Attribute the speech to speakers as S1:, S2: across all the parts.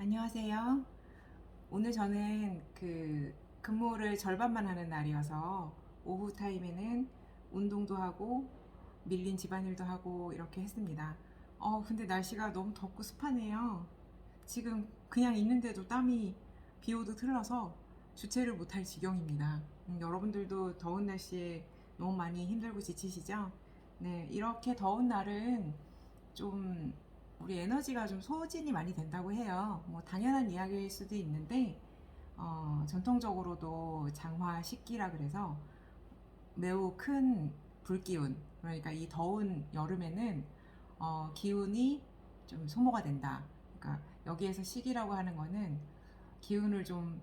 S1: 안녕하세요. 오늘 저는 근무를 절반만 하는 날이어서 오후 타임에는 운동도 하고 밀린 집안일도 하고 이렇게 했습니다. 근데 날씨가 너무 덥고 습하네요. 지금 그냥 있는데도 땀이 비오듯 흘러서 주체를 못할 지경입니다. 여러분들도 더운 날씨에 너무 많이 힘들고 지치시죠? 네, 이렇게 더운 날은 좀 우리 에너지가 좀 소진이 많이 된다고 해요. 뭐 당연한 이야기일 수도 있는데 전통적으로도 장화 식기라 그래서 매우 큰 불기운, 그러니까 이 더운 여름에는 기운이 좀 소모가 된다. 그러니까 여기에서 식이라고 하는 거는 기운을 좀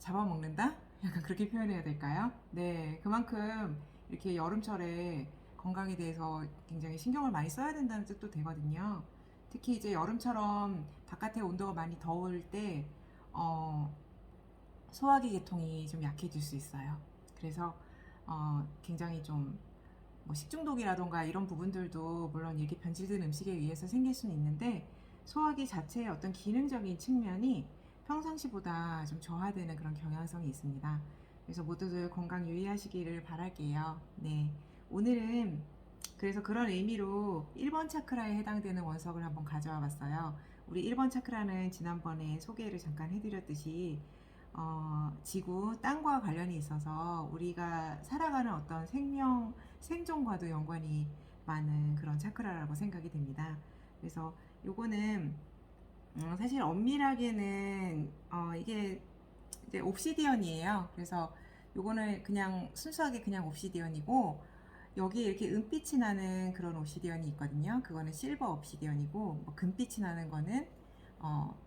S1: 잡아먹는다? 약간 그렇게 표현해야 될까요? 네, 그만큼 이렇게 여름철에 건강에 대해서 굉장히 신경을 많이 써야 된다는 뜻도 되거든요. 특히 이제 여름처럼 바깥의 온도가 많이 더울 때, 어, 소화기 계통이 좀 약해질 수 있어요. 그래서, 굉장히 좀, 뭐 식중독이라던가 이런 부분들도 물론 이렇게 변질된 음식에 의해서 생길 수는 있는데, 소화기 자체의 어떤 기능적인 측면이 평상시보다 좀 저하되는 그런 경향성이 있습니다. 그래서 모두들 건강 유의하시기를 바랄게요. 네. 오늘은 그래서 그런 의미로 1번 차크라에 해당되는 원석을 한번 가져와 봤어요. 우리 1번 차크라는 지난번에 소개를 잠깐 해드렸듯이 지구, 땅과 관련이 있어서 우리가 살아가는 어떤 생존과도 연관이 많은 그런 차크라라고 생각이 됩니다. 그래서 요거는 사실 엄밀하게는 이게 이제 옵시디언이에요. 그래서 요거는 그냥 순수하게 그냥 옵시디언이고 여기에 이렇게 은빛이 나는 그런 옵시디언이 있거든요. 그거는 실버 옵시디언이고 뭐 금빛이 나는 거는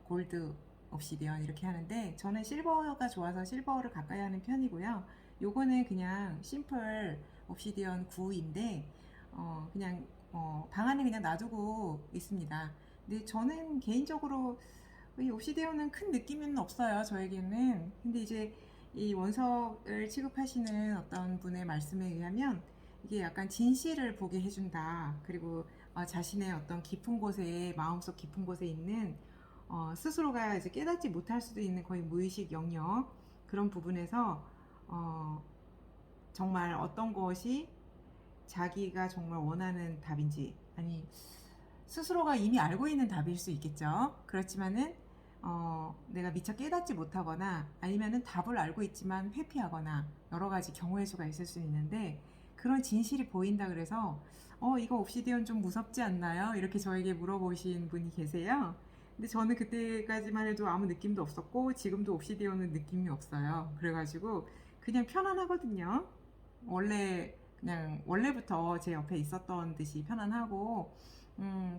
S1: 골드 옵시디언 이렇게 하는데 저는 실버가 좋아서 실버를 가까이 하는 편이고요. 요거는 그냥 심플 옵시디언 9인데 그냥 방 안에 그냥 놔두고 있습니다. 근데 저는 개인적으로 이 옵시디언은 큰 느낌은 없어요, 저에게는. 근데 이제 이 원석을 취급하시는 어떤 분의 말씀에 의하면 이게 약간 진실을 보게 해준다. 그리고 자신의 어떤 깊은 곳에, 마음속 깊은 곳에 있는 스스로가 이제 깨닫지 못할 수도 있는 거의 무의식 영역 그런 부분에서 어, 정말 어떤 것이 자기가 정말 원하는 답인지, 아니 스스로가 이미 알고 있는 답일 수 있겠죠. 그렇지만은 내가 미처 깨닫지 못하거나 아니면은 답을 알고 있지만 회피하거나 여러 가지 경우의 수가 있을 수 있는데 그런 진실이 보인다 그래서 이거 옵시디언 좀 무섭지 않나요? 이렇게 저에게 물어보신 분이 계세요. 근데 저는 그때까지만 해도 아무 느낌도 없었고 지금도 옵시디언은 느낌이 없어요. 그래가지고 그냥 편안하거든요. 원래 그냥 원래부터 제 옆에 있었던 듯이 편안하고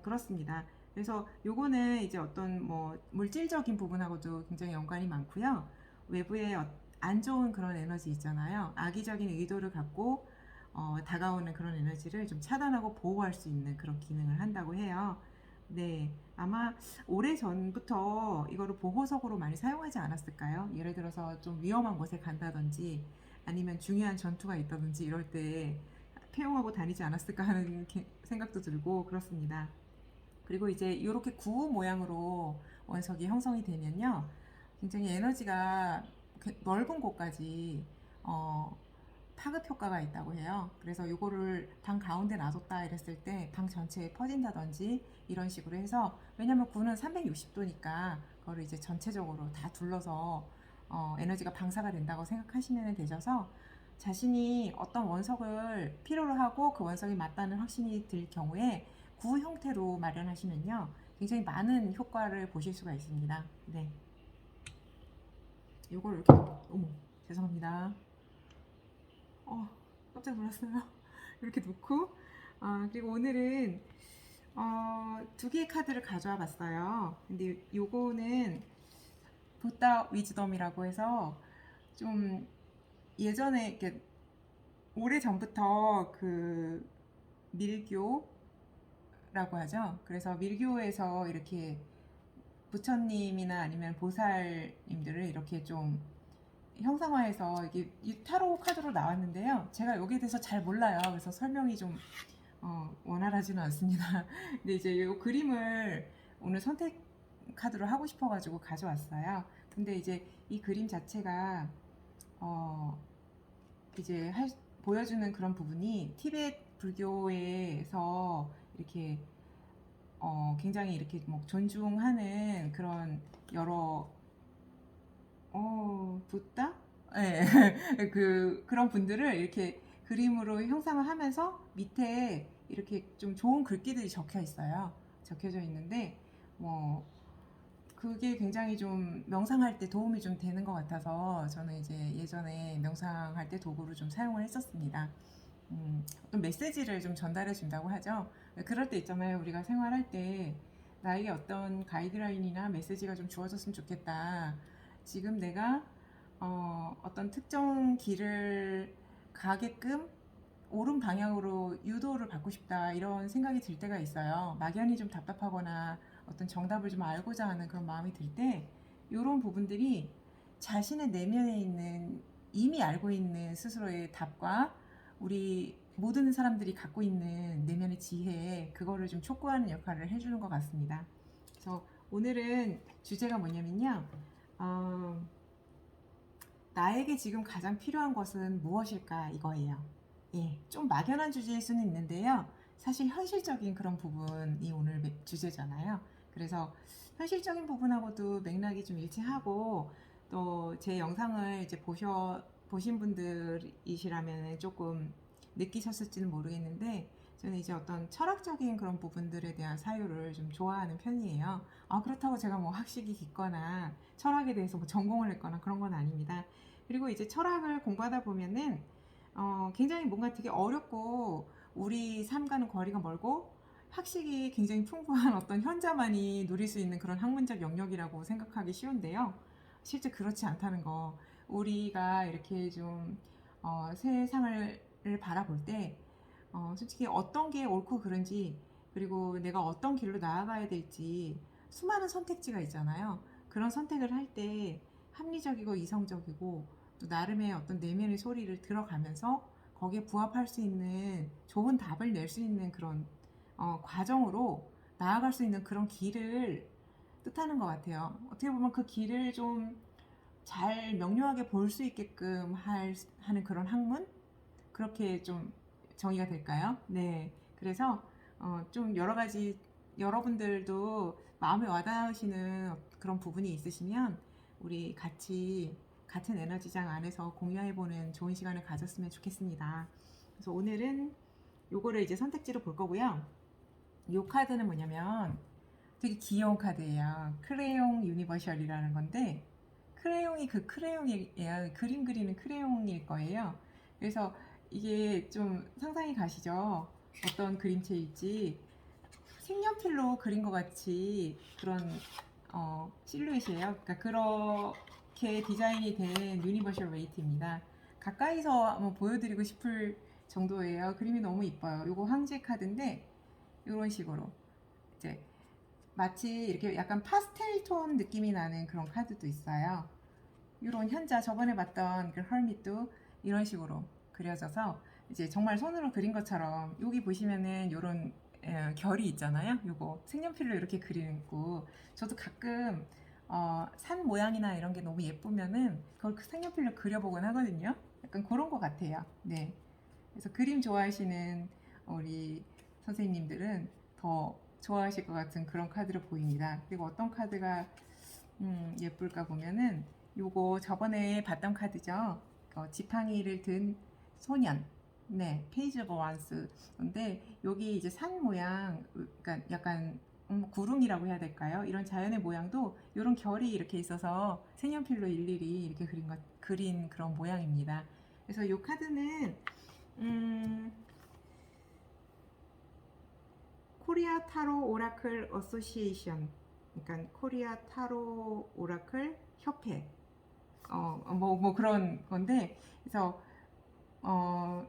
S1: 그렇습니다. 그래서 요거는 이제 어떤 뭐 물질적인 부분하고도 굉장히 연관이 많고요. 외부에 안 좋은 그런 에너지 있잖아요. 악의적인 의도를 갖고 다가오는 그런 에너지를 좀 차단하고 보호할 수 있는 그런 기능을 한다고 해요. 네, 아마 오래 전부터 이거를 보호석으로 많이 사용하지 않았을까요? 예를 들어서 좀 위험한 곳에 간다든지 아니면 중요한 전투가 있다든지 이럴 때 폐용하고 다니지 않았을까 하는 생각도 들고 그렇습니다. 그리고 이제 이렇게 구호 모양으로 원석이 형성이 되면요, 굉장히 에너지가 넓은 곳까지 어, 파급 효과가 있다고 해요. 그래서 이거를 방 가운데 놔뒀다 이랬을 때 방 전체에 퍼진다든지 이런 식으로 해서, 왜냐면 구는 360도니까 그거를 이제 전체적으로 다 둘러서 에너지가 방사가 된다고 생각하시면 되셔서 자신이 어떤 원석을 필요로 하고 그 원석이 맞다는 확신이 들 경우에 구 형태로 마련하시면요, 굉장히 많은 효과를 보실 수가 있습니다. 네, 이걸 이렇게, 어머, 죄송합니다. 어, 깜짝 놀랐어요. 이렇게 놓고, 그리고 오늘은 두 개의 카드를 가져와 봤어요. 근데 요거는 부다 위즈덤이라고 해서 좀 예전에 이렇게 오래 전부터 그 밀교라고 하죠. 그래서 밀교에서 이렇게 부처님이나 아니면 보살님들을 이렇게 좀 형상화해서 이게 타로 카드로 나왔는데요. 제가 여기에 대해서 잘 몰라요. 그래서 설명이 좀 원활하지는 않습니다. 근데 이제 이 그림을 오늘 선택 카드로 하고 싶어가지고 가져왔어요. 근데 이제 이 그림 자체가 이제 보여주는 그런 부분이 티베트 불교에서 이렇게 굉장히 이렇게 뭐 존중하는 그런 여러 붓다? 네. 그런 분들을 이렇게 그림으로 형상을 하면서 밑에 이렇게 좀 좋은 글귀들이 적혀져 있는데, 뭐, 그게 굉장히 좀 명상할 때 도움이 좀 되는 것 같아서 저는 이제 예전에 명상할 때 도구로 좀 사용을 했었습니다. 어떤 메시지를 좀 전달해 준다고 하죠. 그럴 때 있잖아요. 우리가 생활할 때 나에게 어떤 가이드라인이나 메시지가 좀 주어졌으면 좋겠다. 지금 내가 어떤 특정 길을 가게끔 옳은 방향으로 유도를 받고 싶다 이런 생각이 들 때가 있어요. 막연히 좀 답답하거나 어떤 정답을 좀 알고자 하는 그런 마음이 들 때 이런 부분들이 자신의 내면에 있는 이미 알고 있는 스스로의 답과 우리 모든 사람들이 갖고 있는 내면의 지혜 그거를 좀 촉구하는 역할을 해주는 것 같습니다. 그래서 오늘은 주제가 뭐냐면요. 나에게 지금 가장 필요한 것은 무엇일까 이거예요. 예, 좀 막연한 주제일 수는 있는데요. 사실 현실적인 그런 부분이 오늘 주제잖아요. 그래서 현실적인 부분하고도 맥락이 좀 일치하고 또 제 영상을 이제 보신 분들이시라면 조금 느끼셨을지는 모르겠는데 저는 이제 어떤 철학적인 그런 부분들에 대한 사유를 좀 좋아하는 편이에요. 그렇다고 제가 뭐 학식이 깊거나 철학에 대해서 뭐 전공을 했거나 그런 건 아닙니다. 그리고 이제 철학을 공부하다 보면은 굉장히 뭔가 되게 어렵고 우리 삶과는 거리가 멀고 학식이 굉장히 풍부한 어떤 현자만이 누릴 수 있는 그런 학문적 영역이라고 생각하기 쉬운데요. 실제 그렇지 않다는 거. 우리가 이렇게 좀 세상을 바라볼 때 솔직히 어떤 게 옳고 그른지 그리고 내가 어떤 길로 나아가야 될지 수많은 선택지가 있잖아요. 그런 선택을 할 때 합리적이고 이성적이고 또 나름의 어떤 내면의 소리를 들어가면서 거기에 부합할 수 있는 좋은 답을 낼 수 있는 그런 과정으로 나아갈 수 있는 그런 길을 뜻하는 것 같아요. 어떻게 보면 그 길을 좀 잘 명료하게 볼 수 있게끔 하는 그런 학문? 그렇게 좀 정의가 될까요? 네. 그래서 좀 여러 가지 여러분들도 마음에 와닿으시는 그런 부분이 있으시면 우리 같이 같은 에너지장 안에서 공유해보는 좋은 시간을 가졌으면 좋겠습니다. 그래서 오늘은 요거를 이제 선택지로 볼 거고요. 요 카드는 뭐냐면 되게 귀여운 카드예요. 크레용 유니버셜이라는 건데 크레용이 그 크레용이에요. 그림 그리는 크레용일 거예요. 그래서 이게 좀 상상이 가시죠? 어떤 그림체일지 색연필로 그린 것 같이 그런 실루엣이에요. 그러니까 그렇게 디자인이 된 유니버셜 웨이트입니다. 가까이서 한번 보여드리고 싶을 정도예요. 그림이 너무 이뻐요. 이거 황제 카드인데 이런 식으로 이제 마치 이렇게 약간 파스텔 톤 느낌이 나는 그런 카드도 있어요. 이런 현자 저번에 봤던 그 헐밋도 이런 식으로 그려져서 이제 정말 손으로 그린 것처럼 여기 보시면은 이런 결이 있잖아요. 요거 색연필로 이렇게 그리는 거 저도 가끔 산 모양이나 이런 게 너무 예쁘면은 그걸 색연필로 그려보곤 하거든요. 약간 그런 것 같아요. 네. 그래서 그림 좋아하시는 우리 선생님들은 더 좋아하실 것 같은 그런 카드로 보입니다. 그리고 어떤 카드가 예쁠까 보면은 요거 저번에 봤던 카드죠. 지팡이를 든 소년. 네, 페이지 오브 완스. 근데 여기 이제 산 모양, 그러니까 약간 구름이라고 해야 될까요? 이런 자연의 모양도 이런 결이 이렇게 있어서 색연필로 일일이 이렇게 그린 그런 모양입니다. 그래서 이 카드는 코리아 타로 오라클 어소시에이션, 그러니까 코리아 타로 오라클 협회, 뭐 그런 건데, 그래서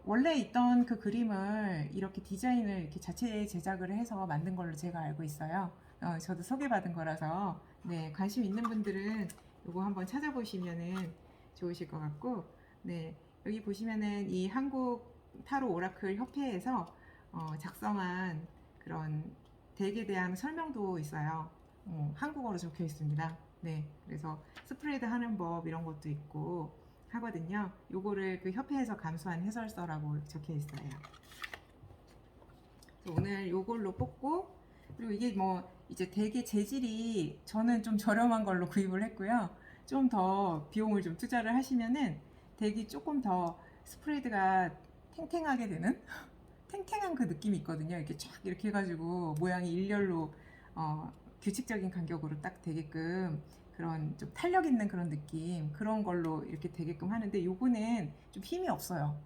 S1: 원래 있던 그 그림을 이렇게 디자인을 이렇게 자체 제작을 해서 만든 걸로 제가 알고 있어요. 저도 소개받은 거라서 네, 관심 있는 분들은 이거 한번 찾아보시면은 좋으실 것 같고, 네, 여기 보시면은 이 한국 타로 오라클 협회에서 작성한 그런 덱에 대한 설명도 있어요. 한국어로 적혀 있습니다. 네, 그래서 스프레드 하는 법 이런 것도 있고 하거든요. 요거를 그 협회에서 감수한 해설서라고 적혀 있어요. 오늘 요걸로 뽑고, 그리고 이게 뭐 이제 되게 재질이 저는 좀 저렴한 걸로 구입을 했고요. 좀 더 비용을 좀 투자를 하시면은 되게 조금 더 스프레드가 탱탱하게 되는 탱탱한 그 느낌이 있거든요. 이렇게 쫙 이렇게 해가지고 모양이 일렬로 규칙적인 간격으로 딱 되게끔 그런 좀 탄력 있는 그런 느낌, 그런 걸로 이렇게 되게끔 하는데 요거는 좀 힘이 없어요.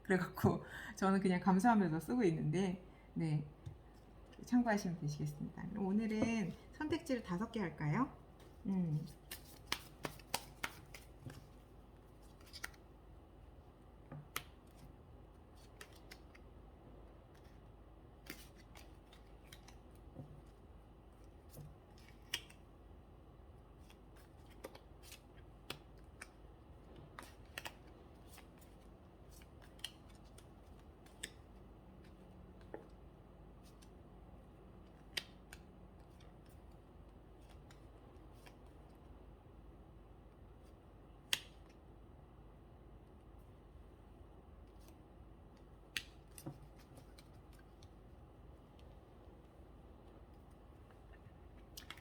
S1: 그래갖고 저는 그냥 감사하면서 쓰고 있는데, 네, 참고하시면 되시겠습니다. 그럼 오늘은 선택지를 5개 할까요? 음,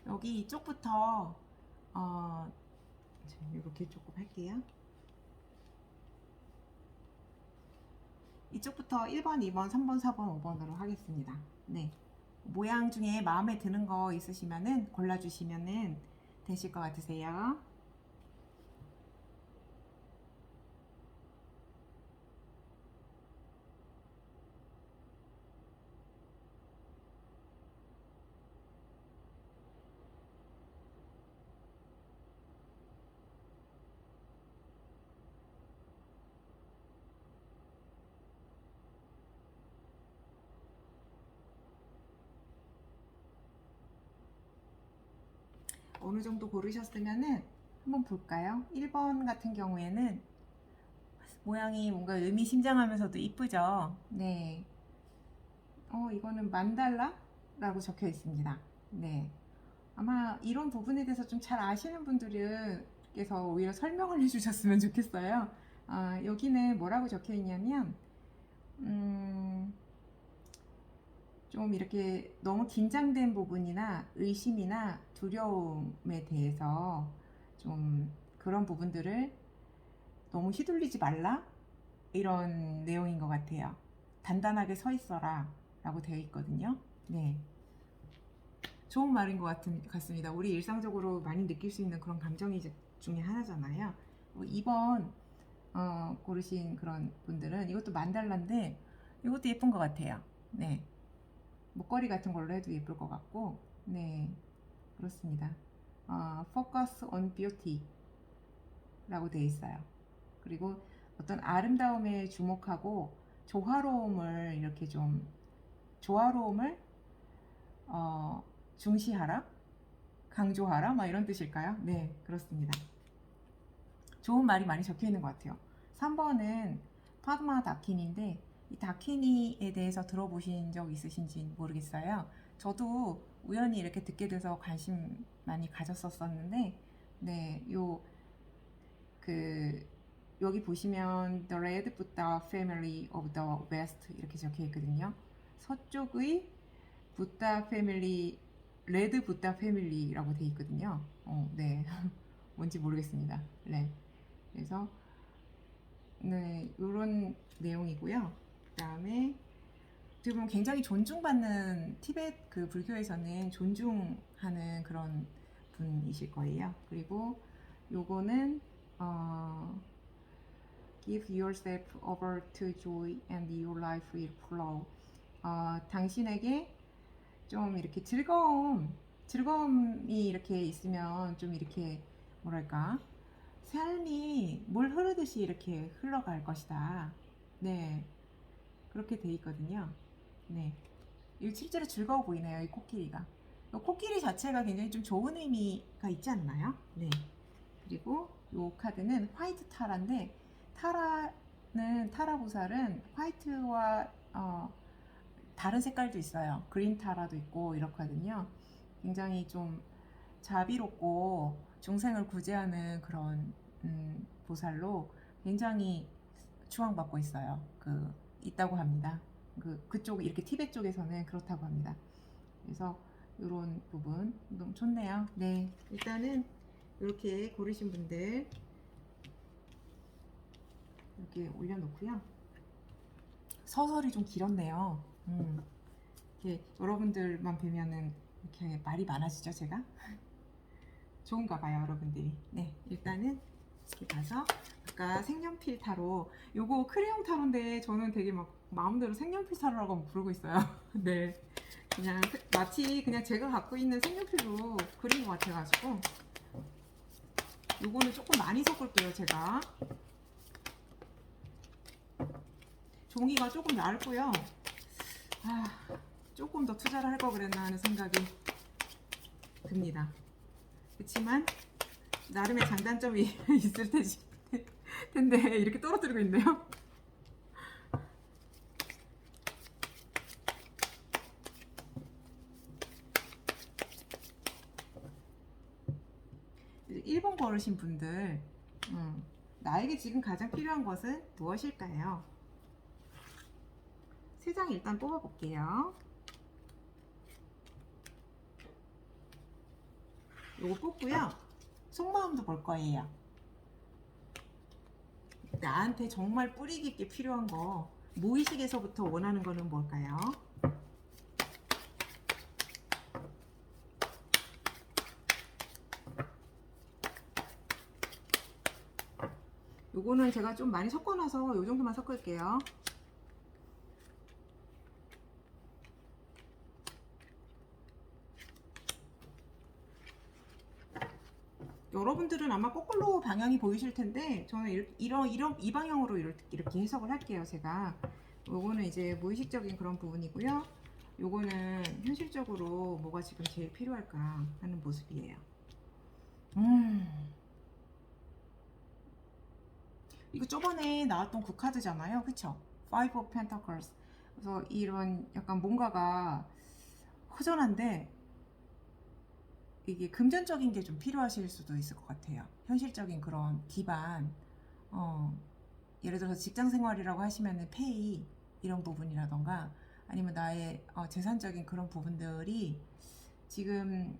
S1: 여기 이쪽부터 이렇게 조금 할게요. 이쪽부터 1번, 2번, 3번, 4번, 5번으로 하겠습니다. 네. 모양 중에 마음에 드는 거 있으시면은 골라주시면은 되실 것 같으세요. 어느 정도 고르셨으면은 한번 볼까요? 1번 같은 경우에는 모양이 뭔가 의미심장하면서도 이쁘죠? 네. 이거는 만달라라고 적혀 있습니다. 네. 아마 이런 부분에 대해서 좀 잘 아시는 분들께서 오히려 설명을 해주셨으면 좋겠어요. 여기는 뭐라고 적혀 있냐면, 좀 이렇게 너무 긴장된 부분이나 의심이나 두려움에 대해서 좀 그런 부분들을 너무 휘둘리지 말라? 이런 내용인 것 같아요. 단단하게 서 있어라 라고 되어 있거든요. 네. 좋은 말인 것 같습니다. 우리 일상적으로 많이 느낄 수 있는 그런 감정이 중에 하나잖아요. 2번 고르신 그런 분들은 이것도 만달라인데 이것도 예쁜 것 같아요. 네. 목걸이 같은 걸로 해도 예쁠 것 같고, 네, 그렇습니다. Focus on Beauty 라고 되어 있어요. 그리고 어떤 아름다움에 주목하고 조화로움을 이렇게 좀 조화로움을 중시하라, 강조하라, 막 이런 뜻일까요? 네, 그렇습니다. 좋은 말이 많이 적혀 있는 것 같아요. 3번은 파드마 다키니인데 이 다키니에 대해서 들어보신 적 있으신지 모르겠어요. 저도 우연히 이렇게 듣게 돼서 관심 많이 가졌었는데, 네, 그 여기 보시면 The Red Buddha Family of the West 이렇게 적혀 있거든요. 서쪽의 부다 패밀리, 레드 부다 패밀리라고 돼 있거든요. 네, 뭔지 모르겠습니다. 네, 그래서 네, 이런 내용이고요. 그다음에 어떻게 보면 굉장히 존중받는 티베트 그 불교에서는 존중하는 그런 분이실 거예요. 그리고 요거는 Give yourself over to joy and your life will flow. 당신에게 좀 이렇게 즐거움이 이렇게 있으면 좀 이렇게 뭐랄까 삶이 물 흐르듯이 이렇게 흘러갈 것이다. 네, 그렇게 돼 있거든요. 네, 이 실제로 즐거워 보이네요. 이 코끼리가. 이 코끼리 자체가 굉장히 좀 좋은 의미가 있지 않나요? 네. 그리고 이 카드는 화이트 타라인데 타라 보살은 화이트와 다른 색깔도 있어요. 그린 타라도 있고 이렇거든요. 굉장히 좀 자비롭고 중생을 구제하는 그런 보살로 굉장히 추앙받고 있어요. 있다고 합니다. 그쪽 이렇게 티베트 쪽에서는 그렇다고 합니다. 그래서 이런 부분 너무 좋네요. 네, 일단은 이렇게 고르신 분들 이렇게 올려놓고요. 서설이 좀 길었네요. 이렇게 여러분들만 뵈면은 이렇게 말이 많아지죠, 제가? 좋은가 봐요, 여러분들이. 네, 일단은 이렇게 봐서 아까 색연필 타로, 요거 크레용 타로인데 저는 되게 막 마음대로 색연필 타로라고 막 부르고 있어요. 네, 그냥 마치 그냥 제가 갖고 있는 색연필로 그린 것 같아가지고 요거는 조금 많이 섞을게요, 제가. 종이가 조금 얇고요. 조금 더 투자를 할 걸 그랬나 하는 생각이 듭니다. 그렇지만 나름의 장단점이 있을 텐데 이렇게 떨어뜨리고 있네요. 이제 1번 고르신 분들, 나에게 지금 가장 필요한 것은 무엇일까요? 3장 일단 뽑아볼게요. 요거 뽑고요. 속마음도 볼 거예요. 나한테 정말 뿌리 깊게 필요한 거, 무의식에서부터 원하는 거는 뭘까요? 요거는 제가 좀 많이 섞어놔서 요 정도만 섞을게요. 여러분들은 아마 거꾸로 방향이 보이실 텐데 저는 이 방향으로 이렇게 해석을 할게요. 제가 요거는 이제 무의식적인 그런 부분이고요. 요거는 현실적으로 뭐가 지금 제일 필요할까 하는 모습이에요. 이거 저번에 나왔던 그 카드잖아요. 그쵸? Five of Pentacles. 그래서 이런 약간 뭔가가 허전한데 이게 금전적인 게 좀 필요하실 수도 있을 것 같아요. 현실적인 그런 기반, 예를 들어서 직장 생활이라고 하시면은 페이 이런 부분이라던가 아니면 나의 재산적인 그런 부분들이 지금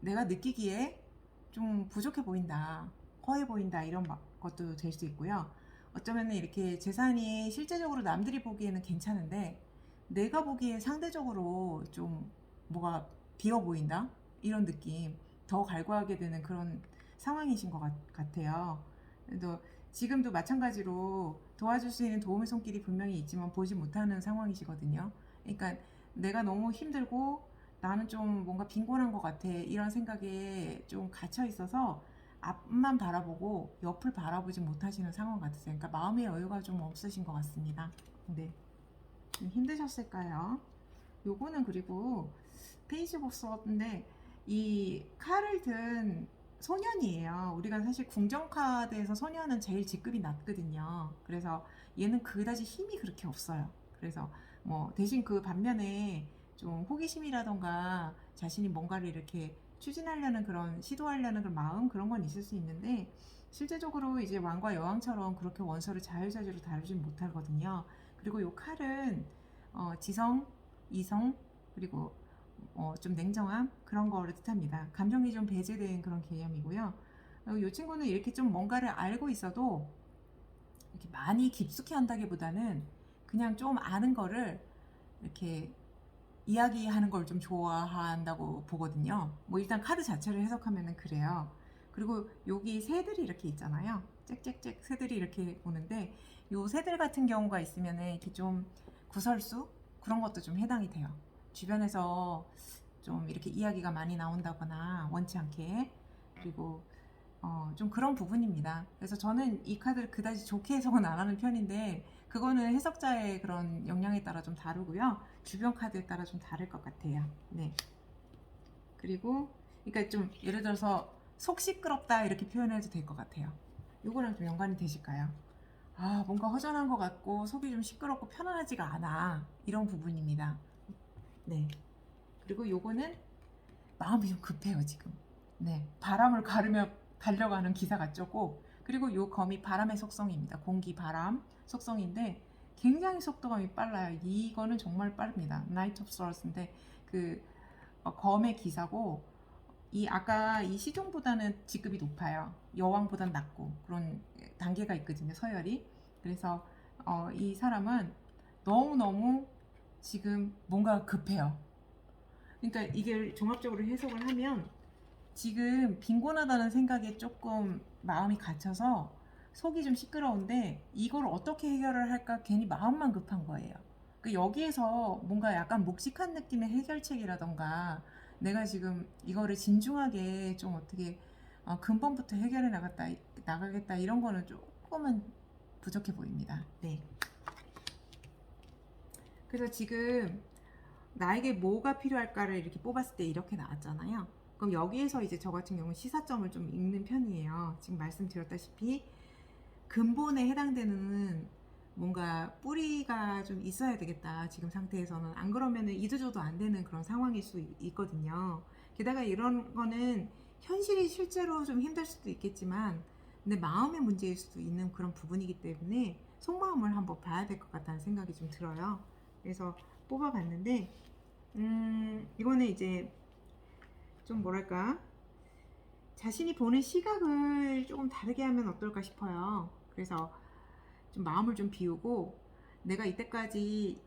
S1: 내가 느끼기에 좀 부족해 보인다, 허해 보인다 이런 것도 될 수 있고요. 어쩌면 이렇게 재산이 실제적으로 남들이 보기에는 괜찮은데 내가 보기에 상대적으로 좀 뭐가 비어 보인다 이런 느낌, 더 갈구하게 되는 그런 상황이신 것 같아요. 그래도 지금도 마찬가지로 도와줄 수 있는 도움의 손길이 분명히 있지만 보지 못하는 상황이시거든요. 그러니까 내가 너무 힘들고 나는 좀 뭔가 빈곤한 것 같아 이런 생각에 좀 갇혀 있어서 앞만 바라보고 옆을 바라보지 못하시는 상황 같으세요. 그러니까 마음의 여유가 좀 없으신 것 같습니다. 네, 좀 힘드셨을까요? 요거는 그리고 페이지 복서인데 이 칼을 든 소년이에요. 우리가 사실 궁정 카드에서 소년은 제일 직급이 낮거든요. 그래서 얘는 그다지 힘이 그렇게 없어요. 그래서 뭐 대신 그 반면에 좀 호기심이라던가 자신이 뭔가를 이렇게 추진하려는 그런 시도하려는 그런 마음 그런 건 있을 수 있는데 실제적으로 이제 왕과 여왕처럼 그렇게 원서를 자유자재로 다루진 못하거든요. 그리고 이 칼은 지성, 이성 그리고 좀 냉정함 그런 거를 뜻합니다. 감정이 좀 배제된 그런 개념이고요. 이 친구는 이렇게 좀 뭔가를 알고 있어도 이렇게 많이 깊숙이 한다기보다는 그냥 좀 아는 거를 이렇게 이야기하는 걸 좀 좋아한다고 보거든요. 뭐 일단 카드 자체를 해석하면은 그래요. 그리고 여기 새들이 이렇게 있잖아요. 짹짹짹 새들이 이렇게 오는데 요 새들 같은 경우가 있으면은 이렇게 좀 구설수 그런 것도 좀 해당이 돼요. 주변에서 좀 이렇게 이야기가 많이 나온다거나 원치 않게 그리고 좀 그런 부분입니다. 그래서 저는 이 카드를 그다지 좋게 해석은 안 하는 편인데 그거는 해석자의 그런 역량에 따라 좀 다르고요. 주변 카드에 따라 좀 다를 것 같아요. 네. 그리고 그러니까 좀 예를 들어서 속 시끄럽다 이렇게 표현해도 될 것 같아요. 요거랑 좀 연관이 되실까요? 뭔가 허전한 것 같고 속이 좀 시끄럽고 편안하지가 않아 이런 부분입니다. 네. 그리고 요거는 마음이 좀 급해요 지금. 네, 바람을 가르며 달려가는 기사 같죠, 꼭. 그리고 요 검이 바람의 속성입니다. 공기, 바람 속성인데 굉장히 속도감이 빨라요. 이거는 정말 빠릅니다. 나이트 오브 스월스인데 그 검의 기사고 이 아까 이 시종보다는 직급이 높아요. 여왕보다는 낮고 그런 단계가 있거든요. 서열이. 그래서 이 사람은 너무너무 지금 뭔가 급해요. 그러니까 이게 종합적으로 해석을 하면 지금 빈곤하다는 생각에 조금 마음이 갇혀서 속이 좀 시끄러운데 이걸 어떻게 해결을 할까 괜히 마음만 급한 거예요. 그 여기에서 뭔가 약간 묵직한 느낌의 해결책이라던가 내가 지금 이거를 진중하게 좀 어떻게 근본부터 해결해 나가겠다 이런 거는 조금은 부족해 보입니다. 네. 그래서 지금 나에게 뭐가 필요할까를 이렇게 뽑았을 때 이렇게 나왔잖아요. 그럼 여기에서 이제 저 같은 경우는 시사점을 좀 읽는 편이에요. 지금 말씀드렸다시피 근본에 해당되는 뭔가 뿌리가 좀 있어야 되겠다. 지금 상태에서는. 안 그러면은 이도저도 안 되는 그런 상황일 수 있거든요. 게다가 이런 거는 현실이 실제로 좀 힘들 수도 있겠지만 근데 마음의 문제일 수도 있는 그런 부분이기 때문에 속마음을 한번 봐야 될 것 같다는 생각이 좀 들어요. 그래서 뽑아봤는데 이거는 이제 좀 뭐랄까 자신이 보는 시각을 조금 다르게 하면 어떨까 싶어요. 그래서 좀 마음을 좀 비우고 내가 이때까지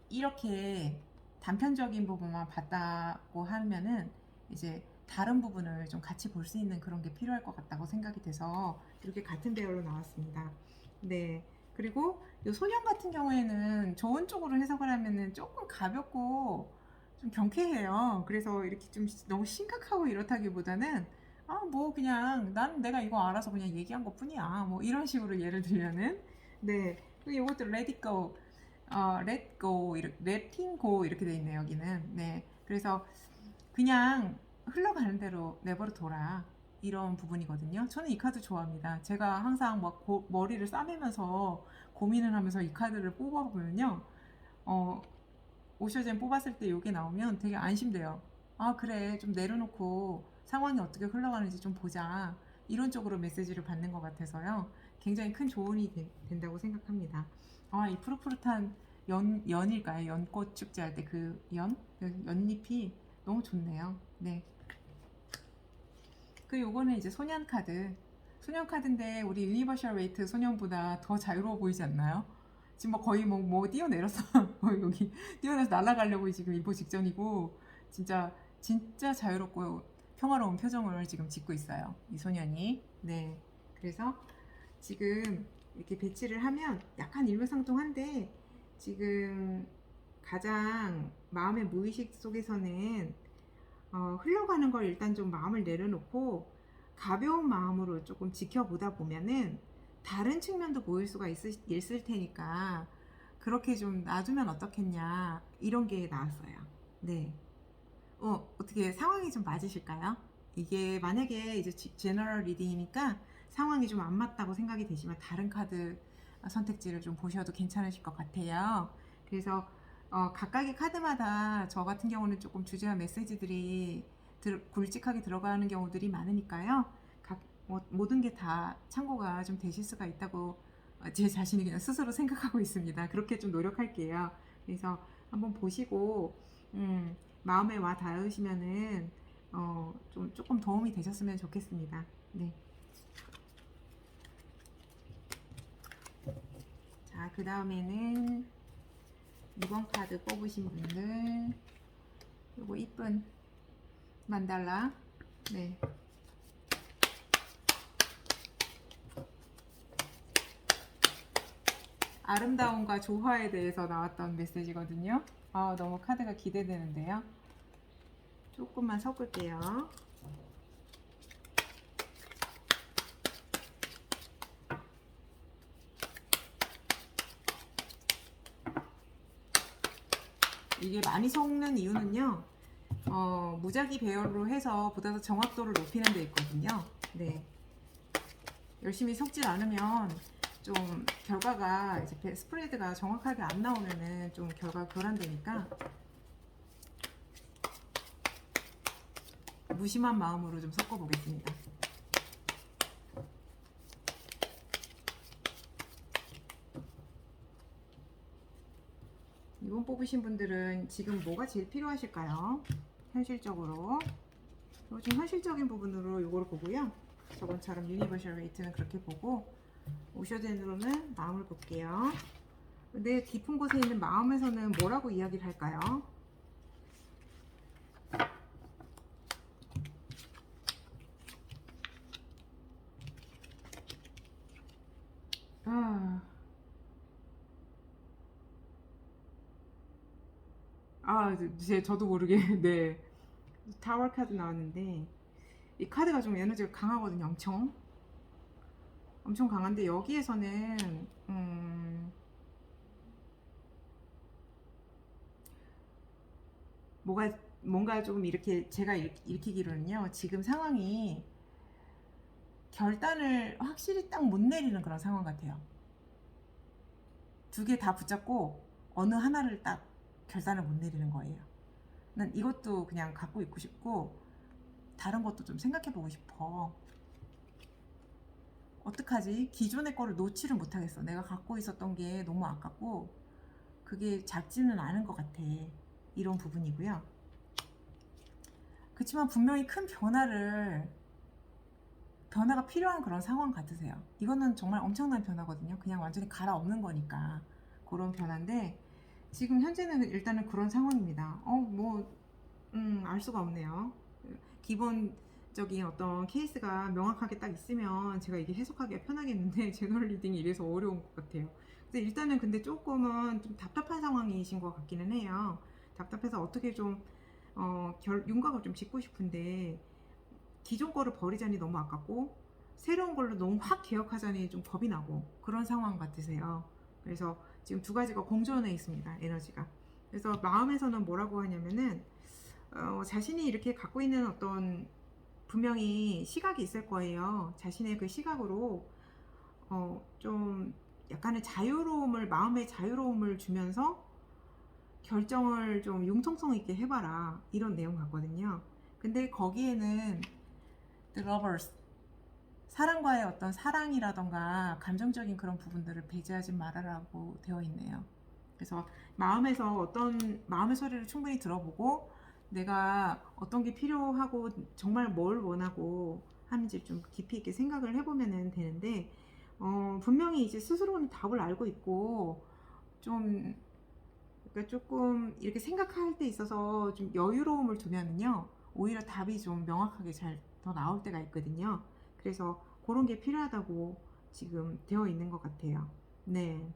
S1: 이렇게 단편적인 부분만 봤다고 하면은 이제 다른 부분을 좀 같이 볼 수 있는 그런 게 필요할 것 같다고 생각이 돼서 이렇게 같은 배열로 나왔습니다. 네. 그리고 이 소년 같은 경우에는 좋은 쪽으로 해석을 하면은 조금 가볍고 좀 경쾌해요. 그래서 이렇게 좀 너무 심각하고 이렇다기보다는 뭐 그냥 난 내가 이거 알아서 그냥 얘기한 것 뿐이야. 뭐 이런 식으로 예를 들면은 네. 그리고 이것도 let it go, let go, letting go 이렇게 돼 있네요. 여기는. 네. 그래서 그냥 흘러가는 대로 내버려 둬라. 이런 부분이거든요. 저는 이 카드 좋아합니다. 제가 항상 막 머리를 싸매면서 고민을 하면서 이 카드를 뽑아보면요. 어, 오쇼젠 뽑았을 때 이게 나오면 되게 안심돼요. 그래. 좀 내려놓고 상황이 어떻게 흘러가는지 좀 보자. 이런 쪽으로 메시지를 받는 것 같아서요. 굉장히 큰 조언이 된다고 생각합니다. 이 푸릇푸릇한 연일까요? 연꽃 축제 할 때 그 연잎이 너무 좋네요. 네. 그 요거는 이제 소년 카드. 소년 카드인데 우리 유니버셜 웨이트 소년보다 더 자유로워 보이지 않나요? 지금 뭐 거의 뭐 뛰어내렸어. 여기 뛰어내서 날아가려고 지금 일보 직전이고 진짜 자유롭고 평화로운 표정을 지금 짓고 있어요. 이 소년이. 네. 그래서 지금 이렇게 배치를 하면 약간 일맥상통한데 지금 가장 마음의 무의식 속에서는 흘러가는 걸 일단 좀 마음을 내려놓고 가벼운 마음으로 조금 지켜보다 보면은 다른 측면도 보일 수가 있을 테니까 그렇게 좀 놔두면 어떻겠냐 이런 게 나왔어요. 네. 어떻게 상황이 좀 맞으실까요? 이게 만약에 이제 제너럴 리딩이니까 상황이 좀 안 맞다고 생각이 되시면 다른 카드 선택지를 좀 보셔도 괜찮으실 것 같아요. 그래서 각각의 카드마다 저 같은 경우는 조금 주제와 메시지들이 굵직하게 들어가는 경우들이 많으니까요. 모든 게 다 참고가 좀 되실 수가 있다고 제 자신이 그냥 스스로 생각하고 있습니다. 그렇게 좀 노력할게요. 그래서 한번 보시고 마음에 와 닿으시면은 좀 조금 도움이 되셨으면 좋겠습니다. 네. 자, 그 다음에는 2번 카드 뽑으신 분들 요거 이쁜 만달라. 네. 아름다움과 조화에 대해서 나왔던 메시지거든요. 너무 카드가 기대되는데요. 조금만 섞을게요. 이게 많이 섞는 이유는요. 무작위 배열로 해서 보다 더 정확도를 높이는 데 있거든요. 네. 열심히 섞질 않으면 좀 결과가 이제 스프레드가 정확하게 안 나오면은 좀 결과가 교란되니까 무심한 마음으로 좀 섞어 보겠습니다. 이번 뽑으신 분들은 지금 뭐가 제일 필요하실까요? 현실적으로. 좀 현실적인 부분으로 이거를 보고요. 저번처럼 유니버셜 웨이트는 그렇게 보고, 오셔덴으로는 마음을 볼게요. 내 깊은 곳에 있는 마음에서는 뭐라고 이야기를 할까요? 아, 이제 저도 모르게 네, 타워 카드 나왔는데 이 카드가 좀 에너지가 강하거든요. 엄청 강한데 여기에서는 뭔가 조금 이렇게 제가 읽히기로는요. 지금 상황이 결단을 확실히 딱 못 내리는 그런 상황 같아요. 두 개 다 붙잡고 어느 하나를 딱 결단을 못 내리는 거예요. 난 이것도 그냥 갖고 있고 싶고 다른 것도 좀 생각해 보고 싶어. 어떡하지? 기존의 거를 놓지를 못하겠어. 내가 갖고 있었던 게 너무 아깝고 그게 작지는 않은 것 같아. 이런 부분이고요. 그렇지만 분명히 큰 변화가 필요한 그런 상황 같으세요. 이거는 정말 엄청난 변화거든요. 그냥 완전히 갈아엎는 거니까 그런 변화인데 지금 현재는 일단은 그런 상황입니다. 알 수가 없네요. 기본적인 어떤 케이스가 명확하게 딱 있으면 제가 이게 해석하기가 편하겠는데 제너럴 리딩이 이래서 어려운 것 같아요. 근데 일단은 근데 조금은 좀 답답한 상황이신 것 같기는 해요. 답답해서 어떻게 좀 윤곽을 좀 짚고 싶은데 기존 거를 버리자니 너무 아깝고 새로운 걸로 너무 확 개혁하자니 좀 겁이 나고 그런 상황 같으세요. 그래서 지금 두 가지가 공존해 있습니다. 에너지가. 그래서 마음에서는 뭐라고 하냐면은 자신이 이렇게 갖고 있는 어떤 분명히 시각이 있을 거예요. 자신의 그 시각으로 좀 약간의 마음의 자유로움을 주면서 결정을 좀 융통성 있게 해봐라. 이런 내용 같거든요. 근데 거기에는 The Lovers, 사랑과의 어떤 사랑이라던가 감정적인 그런 부분들을 배제하지 말아라고 되어 있네요. 그래서 마음의 소리를 충분히 들어보고 내가 어떤 게 필요하고 정말 뭘 원하고 하는지 좀 깊이 있게 생각을 해보면 되는데 분명히 이제 스스로는 답을 알고 있고 좀 그러니까 조금 이렇게 생각할 때 있어서 좀 여유로움을 두면은요 오히려 답이 좀 명확하게 잘 더 나올 때가 있거든요. 그래서 그런 게 필요하다고 지금 되어 있는 것 같아요. 네.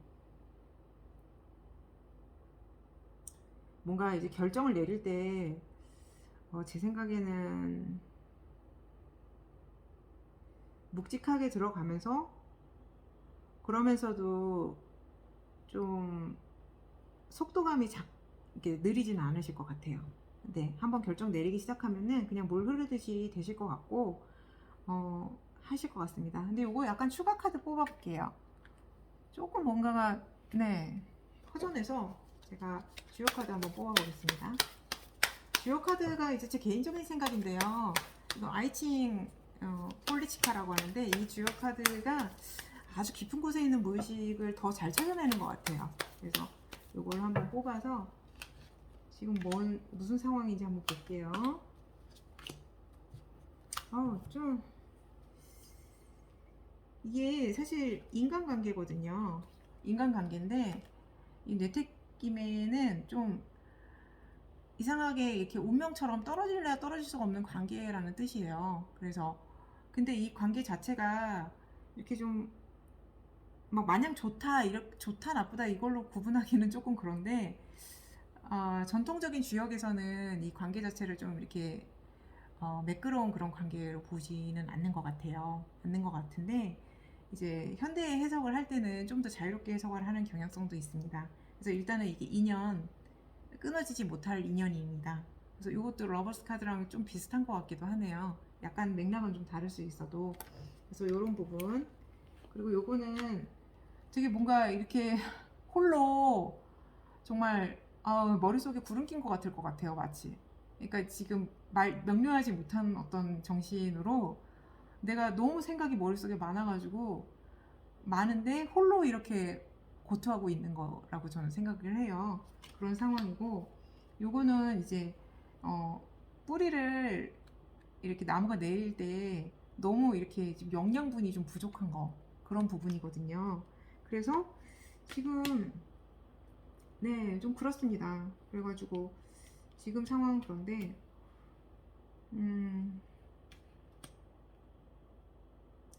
S1: 뭔가 이제 결정을 내릴 때, 제 생각에는 묵직하게 들어가면서, 그러면서도 좀 속도감이 이렇게 느리지는 않으실 것 같아요. 네. 한번 결정 내리기 시작하면은 그냥 물 흐르듯이 되실 것 같고, 하실 것 같습니다. 근데 이거 약간 추가 카드 뽑아볼게요. 조금 뭔가가, 네. 허전해서 제가 주요 카드 한번 뽑아보겠습니다. 주요 카드가 이제 제 개인적인 생각인데요. 이거 아이칭 폴리치카라고 하는데 이 주요 카드가 아주 깊은 곳에 있는 무의식을 더 잘 찾아내는 것 같아요. 그래서 이걸 한번 뽑아서 지금 무슨 상황인지 한번 볼게요. 좀 이게 사실 인간관계거든요. 인간관계인데 이 뇌택김에는 좀 이상하게 이렇게 운명처럼 떨어질래야 떨어질 수가 없는 관계라는 뜻이에요. 그래서 근데 이 관계 자체가 이렇게 좀 막 마냥 좋다 나쁘다 이걸로 구분하기는 조금 그런데 전통적인 주역에서는 이 관계 자체를 좀 이렇게 매끄러운 그런 관계로 보지는 않는 것 같아요. 않는 것 같은데 이제 현대의 해석을 할 때는 좀 더 자유롭게 해석을 하는 경향성도 있습니다. 그래서 일단은 이게 끊어지지 못할 인연입니다. 그래서 이것도 러버스 카드랑 좀 비슷한 것 같기도 하네요. 약간 맥락은 좀 다를 수 있어도. 그래서 이런 부분. 그리고 요거는 되게 뭔가 이렇게 홀로 정말 머릿속에 구름 낀 것 같을 것 같아요. 마치. 그러니까 지금 명료하지 못한 어떤 정신으로 내가 너무 생각이 머릿속에 많아가지고 많은데 홀로 이렇게 고토하고 있는 거라고 저는 생각을 해요. 그런 상황이고, 요거는 이제 뿌리를 이렇게 나무가 내릴 때 너무 이렇게 지금 영양분이 좀 부족한 거, 그런 부분이거든요. 그래서 지금 네, 좀 그렇습니다. 그래가지고 지금 상황은 그런데 음,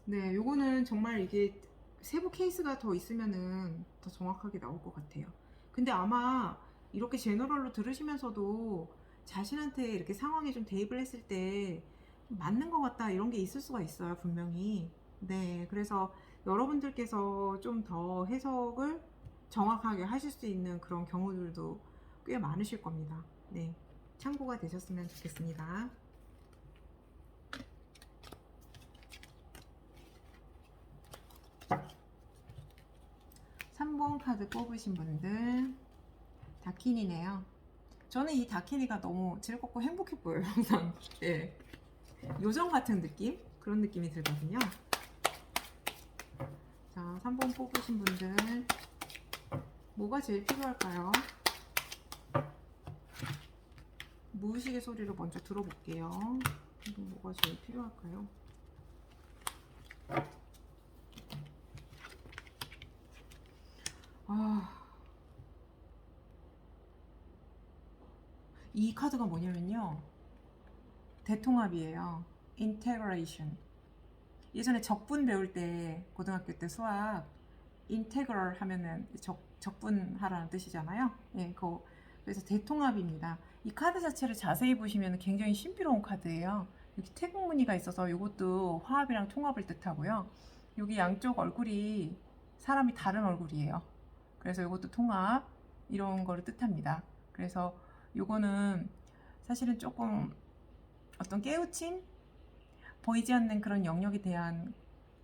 S1: 네, 요거는 정말 이게 세부 케이스가 더 있으면은 더 정확하게 나올 것 같아요. 근데 아마 이렇게 제너럴로 들으시면서도 자신한테 이렇게 상황에 좀 대입을 했을 때 맞는 것 같다 이런 게 있을 수가 있어요, 분명히. 네, 그래서 여러분들께서 좀 더 해석을 정확하게 하실 수 있는 그런 경우들도 꽤 많으실 겁니다. 네, 참고가 되셨으면 좋겠습니다. 3번 카드 뽑으신 분들 다키니네요. 저는 이 다키니가 너무 즐겁고 행복해 보여요, 항상. 네. 요정 같은 느낌? 그런 느낌이 들거든요. 자, 3번 뽑으신 분들 뭐가 제일 필요할까요? 무의식의 소리를 먼저 들어볼게요. 뭐가 제일 필요할까요? 이 카드가 뭐냐면요, 대통합이에요. 인테그레이션. 예전에 적분 배울 때 고등학교 때 수학 인테그럴 하면은 적분하라는 뜻이잖아요. 예, 그래서 대통합입니다. 이 카드 자체를 자세히 보시면 굉장히 신비로운 카드예요. 여기 태국 무늬가 있어서 이것도 화합이랑 통합을 뜻하고요. 여기 양쪽 얼굴이 사람이 다른 얼굴이에요. 그래서 이것도 통합 이런 거를 뜻합니다. 그래서 이거는 사실은 조금 어떤 깨우침, 보이지 않는 그런 영역에 대한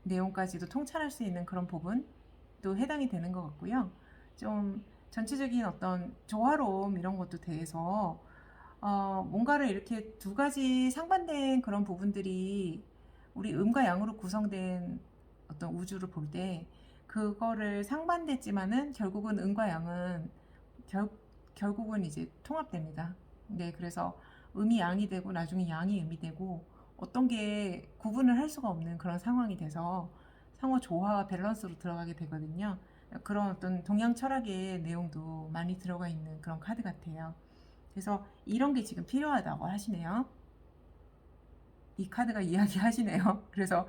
S1: 내용까지도 통찰할 수 있는 그런 부분도 해당이 되는 것 같고요. 좀 전체적인 어떤 조화로움 이런 것도 대해서 뭔가를 이렇게 두 가지 상반된 그런 부분들이 우리 음과 양으로 구성된 어떤 우주를 볼 때 그거를 상반됐지만은 결국은 음과 양은 결국은 이제 통합됩니다. 네, 그래서 음이 양이 되고 나중에 양이 음이 되고 어떤 게 구분을 할 수가 없는 그런 상황이 돼서 상호 조화와 밸런스로 들어가게 되거든요. 그런 어떤 동양 철학의 내용도 많이 들어가 있는 그런 카드 같아요. 그래서 이런 게 지금 필요하다고 하시네요. 이 카드가 이야기하시네요. 그래서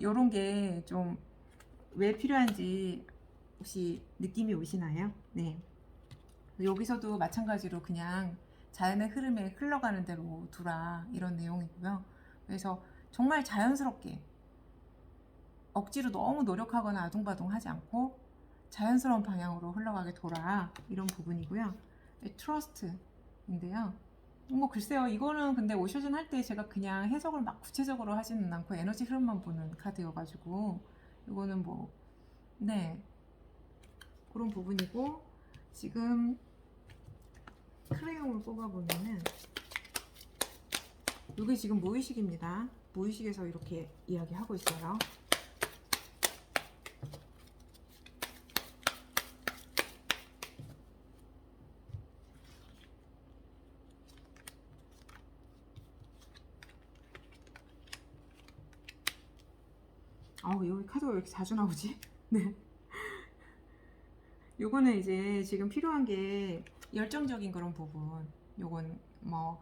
S1: 요런 게 좀 왜 필요한지 혹시 느낌이 오시나요? 네. 여기서도 마찬가지로 그냥 자연의 흐름에 흘러가는 대로 두라 이런 내용이고요. 그래서 정말 자연스럽게 억지로 너무 노력하거나 아둥바둥하지 않고 자연스러운 방향으로 흘러가게 둬라 이런 부분이고요. 트러스트인데요. 뭐 글쎄요, 이거는 근데 오셔진 할 때 제가 그냥 해석을 막 구체적으로 하지는 않고 에너지 흐름만 보는 카드여가지고 이거는 뭐 네, 그런 부분이고, 지금 크레용을 뽑아보면은 이게 지금 무의식입니다. 무의식에서 이렇게 이야기하고 있어요. 여기 카드가 왜 이렇게 자주 나오지? 네. 요거는 이제 지금 필요한 게 열정적인 그런 부분. 요건 뭐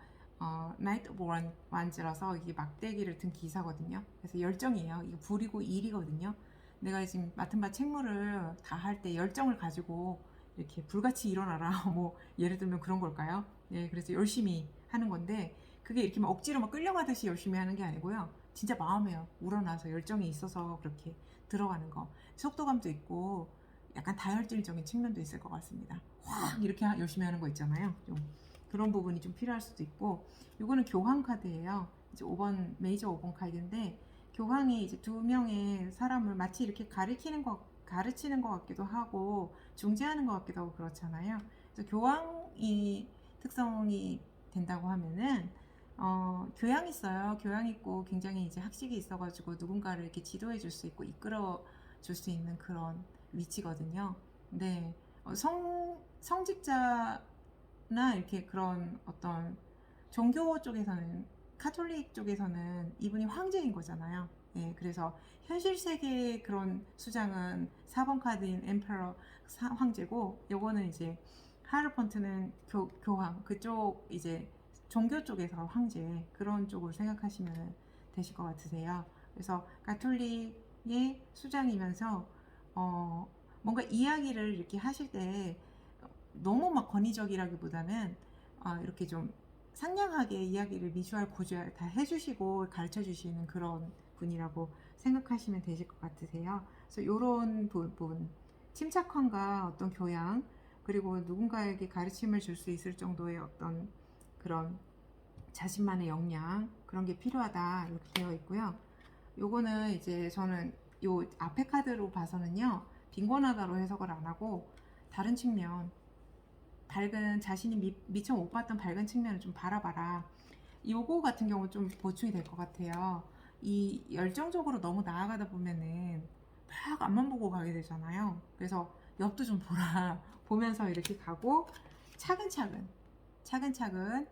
S1: 나이트 오브 완즈라서 이게 막대기를 든 기사거든요. 그래서 열정이에요. 이거 불이고 일이거든요. 내가 지금 맡은 바 책무를 다 할 때 열정을 가지고 이렇게 불같이 일어나라. 뭐 예를 들면 그런 걸까요? 예, 그래서 열심히 하는 건데 그게 이렇게 막 억지로 막 끌려가듯이 열심히 하는 게 아니고요. 진짜 마음에 우러나서 열정이 있어서 그렇게 들어가는 거. 속도감도 있고 약간 다혈질적인 측면도 있을 것 같습니다. 확 이렇게 열심히 하는 거 있잖아요. 좀 그런 부분이 좀 필요할 수도 있고, 이거는 교황 카드예요. 이제 5번 메이저 5번 카드인데 교황이 이제 두 명의 사람을 마치 이렇게 가리키는 가르치는 것 같기도 하고 중재하는 것 같기도 하고 그렇잖아요. 그래서 교황이 특성이 된다고 하면은 교양 있어요. 교양 있고 굉장히 이제 학식이 있어가지고 누군가를 이렇게 지도해 줄 수 있고 이끌어 줄 수 있는 그런 위치거든요. 네. 성직자나 이렇게 그런 어떤 종교 쪽에서는, 카톨릭 쪽에서는 이분이 황제인 거잖아요. 예, 그래서 현실 세계의 그런 수장은 4번 카드인 엠퍼러 황제고, 요거는 이제 하르펀트는 교황, 그쪽 이제 종교 쪽에서 황제, 그런 쪽으로 생각하시면 되실 것 같으세요. 그래서 가톨릭의 수장이면서 어, 뭔가 이야기를 이렇게 하실 때 너무 막 권위적이라기보다는 이렇게 좀 상냥하게 이야기를 미주알 고주알 다 해주시고 가르쳐 주시는 그런 분이라고 생각하시면 되실 것 같으세요. 그래서 이런 부분, 침착함과 어떤 교양, 그리고 누군가에게 가르침을 줄 수 있을 정도의 어떤 그런 자신만의 역량, 그런 게 필요하다 이렇게 되어 있고요. 요거는 이제 저는 요 앞에 카드로 봐서는요, 빈곤하다로 해석을 안 하고 다른 측면, 밝은, 자신이 미처 못 봤던 밝은 측면을 좀 바라봐라, 요거 같은 경우 좀 보충이 될 것 같아요. 이 열정적으로 너무 나아가다 보면은 막 앞만 보고 가게 되잖아요. 그래서 옆도 좀 보라 보면서 이렇게 가고, 차근차근 차근차근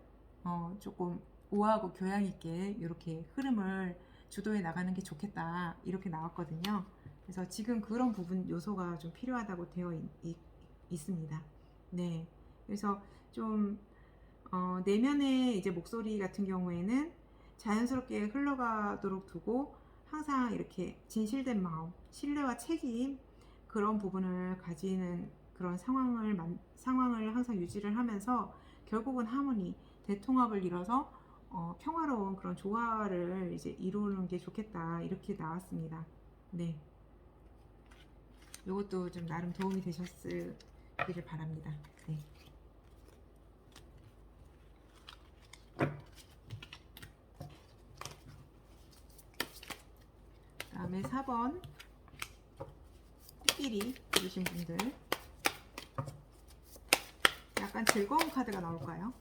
S1: 조금 우아하고 교양 있게 이렇게 흐름을 주도해 나가는 게 좋겠다 이렇게 나왔거든요. 그래서 지금 그런 부분 요소가 좀 필요하다고 되어 있습니다. 네, 그래서 좀 내면의 이제 목소리 같은 경우에는 자연스럽게 흘러가도록 두고, 항상 이렇게 진실된 마음, 신뢰와 책임, 그런 부분을 가지는 그런 상황을 항상 유지를 하면서 결국은 하모니, 대통합을 이뤄서 평화로운 그런 조화를 이제 이루는 게 좋겠다 이렇게 나왔습니다. 네, 이것도 좀 나름 도움이 되셨기를 바랍니다. 네. 다음에 4번 코끼리 그리신 분들, 약간 즐거운 카드가 나올까요?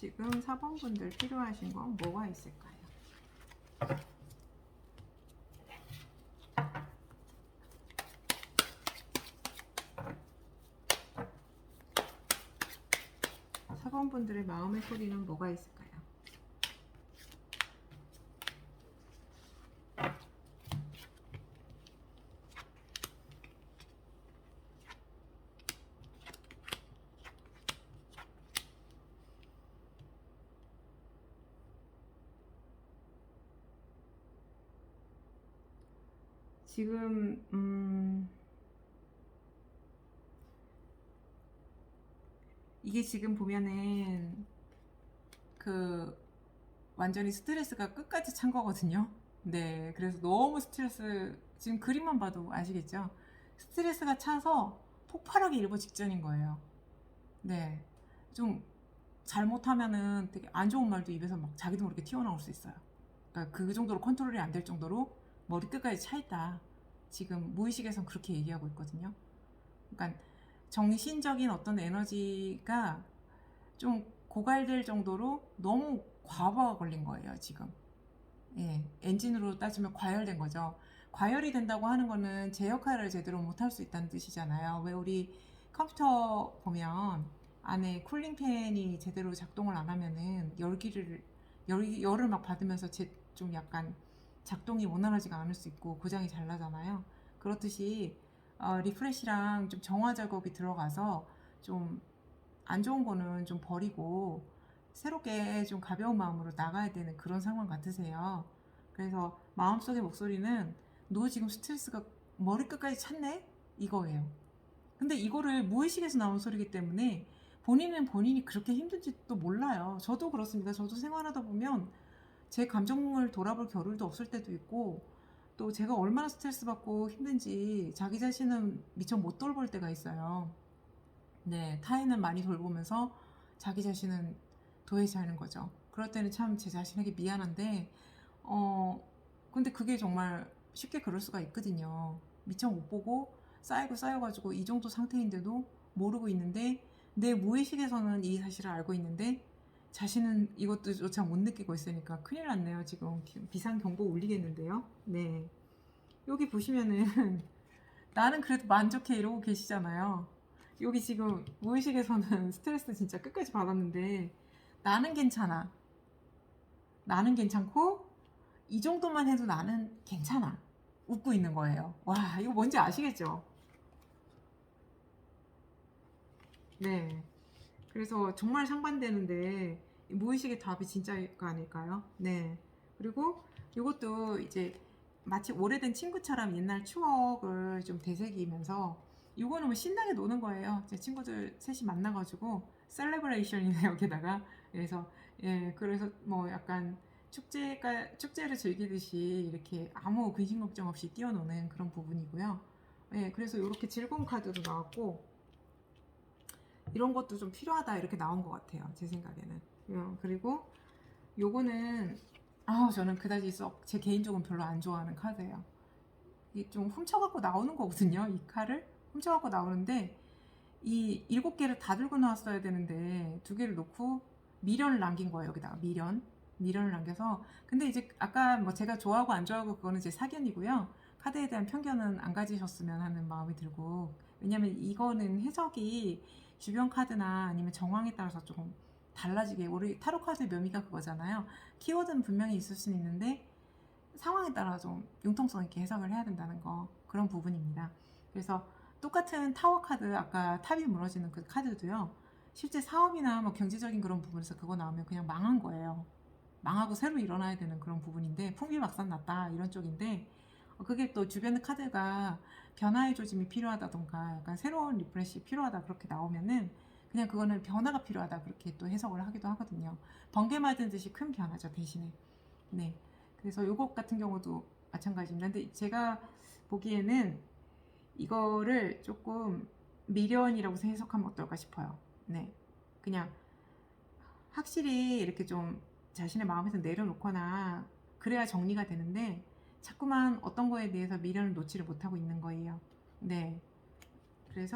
S1: 지금 4번 분들 필요하신 건 뭐가 있을까요? 4번 분들의 마음의 소리는 뭐가 있을까요? 지금 이게 지금 보면은 그 완전히 스트레스가 끝까지 찬 거거든요. 네, 그래서 너무 스트레스, 지금 그림만 봐도 아시겠죠? 스트레스가 차서 폭발하기 일보 직전인 거예요. 네, 좀 잘못하면은 되게 안 좋은 말도 입에서 막 자기도 모르게 튀어나올 수 있어요. 그러니까 그 정도로 컨트롤이 안 될 정도로 머리 끝까지 차 있다. 지금 무의식에선 그렇게 얘기하고 있거든요. 그러니까 정신적인 어떤 에너지가 좀 고갈될 정도로 너무 과부하가 걸린 거예요, 지금. 예, 엔진으로 따지면 과열된 거죠. 과열이 된다고 하는 거는 제 역할을 제대로 못할 수 있다는 뜻이잖아요. 왜 우리 컴퓨터 보면 안에 쿨링팬이 제대로 작동을 안 하면은 열을 막 받으면서 좀 약간 작동이 원활하지가 않을 수 있고 고장이 잘 나잖아요. 그렇듯이 리프레시랑 좀 정화 작업이 들어가서 좀 안 좋은 거는 좀 버리고 새롭게 좀 가벼운 마음으로 나가야 되는 그런 상황 같으세요. 그래서 마음속의 목소리는 너 지금 스트레스가 머리끝까지 찼네? 이거예요. 근데 이거를 무의식에서 나온 소리이기 때문에 본인은 본인이 그렇게 힘든지도 몰라요. 저도 그렇습니다. 저도 생활하다 보면 제 감정을 돌아볼 겨를도 없을 때도 있고, 또 제가 얼마나 스트레스 받고 힘든지 자기 자신은 미처 못 돌볼 때가 있어요. 네, 타인은 많이 돌보면서 자기 자신은 도외시하는 거죠. 그럴 때는 참 제 자신에게 미안한데, 어, 근데 그게 정말 쉽게 그럴 수가 있거든요. 미처 못 보고 쌓이고 쌓여가지고 이 정도 상태인데도 모르고 있는데, 내 무의식에서는 이 사실을 알고 있는데 자신은 이것도조차 못 느끼고 있으니까 큰일 났네요. 지금 비상경보 울리겠는데요. 네. 여기 보시면은 나는 그래도 만족해 이러고 계시잖아요. 여기 지금 무의식에서는 스트레스 진짜 끝까지 받았는데 나는 괜찮아. 나는 괜찮고 이 정도만 해도 나는 괜찮아. 웃고 있는 거예요. 와, 이거 뭔지 아시겠죠? 네. 그래서 정말 상반되는데 무의식의 답이 진짜가 아닐까요? 네. 그리고 이것도 이제 마치 오래된 친구처럼 옛날 추억을 좀 되새기면서 이거는 뭐 신나게 노는 거예요. 제 친구들 셋이 만나가지고 셀레브레이션이네요. 여기다가 그래서 예, 그래서 뭐 약간 축제를 즐기듯이 이렇게 아무 근심 걱정 없이 뛰어노는 그런 부분이고요. 예, 그래서 이렇게 즐거운 카드도 나왔고 이런 것도 좀 필요하다 이렇게 나온 것 같아요. 제 생각에는. 그리고 요거는 저는 그다지 썩 제 개인적으로 별로 안 좋아하는 카드예요. 이게 좀 훔쳐갖고 나오는 거거든요. 이 칼을 훔쳐갖고 나오는데 이 7개를 다 들고 나왔어야 되는데 2개를 놓고 미련을 남긴 거예요. 여기다가 미련을 남겨서 근데 이제 아까 뭐 제가 좋아하고 안 좋아하고 그거는 제 사견이고요. 카드에 대한 편견은 안 가지셨으면 하는 마음이 들고 왜냐면 이거는 해석이 주변 카드나 아니면 정황에 따라서 조금 달라지게 우리 타로 카드의 묘미가 그거잖아요. 키워드는 분명히 있을 수는 있는데 상황에 따라 좀 융통성 있게 해석을 해야 된다는 거 그런 부분입니다. 그래서 똑같은 타워 카드 아까 탑이 무너지는 그 카드도요. 실제 사업이나 뭐 경제적인 그런 부분에서 그거 나오면 그냥 망한 거예요. 망하고 새로 일어나야 되는 그런 부분인데 풍비박산 났다 이런 쪽인데 그게 또 주변의 카드가 변화의 조짐이 필요하다던가 약간 새로운 리프레시 필요하다 그렇게 나오면은 그냥 그거는 변화가 필요하다 그렇게 또 해석을 하기도 하거든요. 번개 맞은 듯이 큰 변화죠 대신에. 네. 그래서 요것 같은 경우도 마찬가지입니다. 근데 제가 보기에는 이거를 조금 미련이라고 해석하면 어떨까 싶어요. 네. 그냥 확실히 이렇게 좀 자신의 마음에서 내려놓거나 그래야 정리가 되는데 자꾸만 어떤 거에 대해서 미련을 놓지를 못하고 있는 거예요. 네. 그래서